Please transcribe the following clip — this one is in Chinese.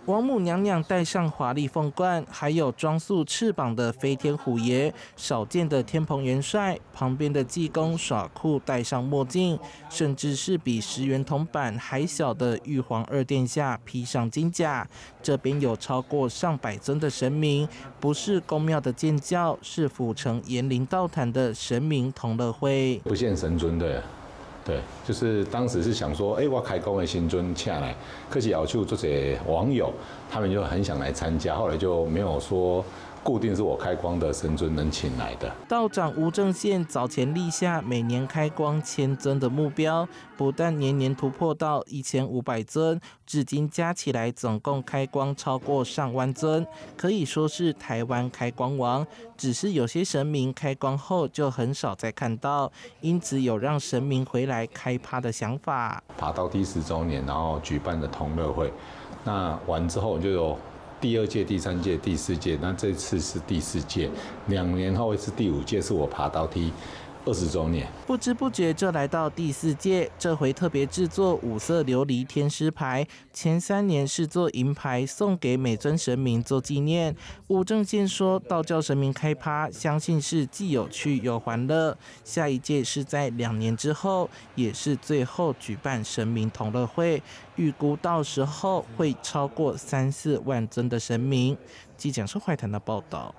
王母娘娘戴上华丽凤冠，还有装束翅膀的飞天虎爷，少见的天蓬元帅，旁边的济公耍酷戴上墨镜，甚至是比10元铜板还小的玉皇二殿下披上金甲。这边有超过上百尊的神明，不是宫庙的建教，是府城延陵道坛的神明同乐会，不限神尊的。对，就是当时是想说，我开工的新尊请来，可是要求这些网友，他们就很想来参加，后来就没有说固定是我开光的神尊能请来的。道长吴正宪早前立下每年开光1000尊的目标，不但年年突破到1500尊，至今加起来总共开光超过上万尊，可以说是台湾开光王。只是有些神明开光后就很少再看到，因此有让神明回来开趴的想法。爬到第10周年，然后举办的同乐会，那完之后就有第2届、第3届、第4届，那这次是第4届，2年后是第5届，是我爬到第20周年。不知不觉就来到第4届，这回特别制作5色琉璃天狮牌，前3年是做银牌送给每尊神明做纪念。吴正宪说，道教神明开趴，相信是既有趣又欢乐。下一届是在2年之后，也是最后举办神明同乐会，预估到时候会超过3-4万尊的神明。记者是怀谈的报道。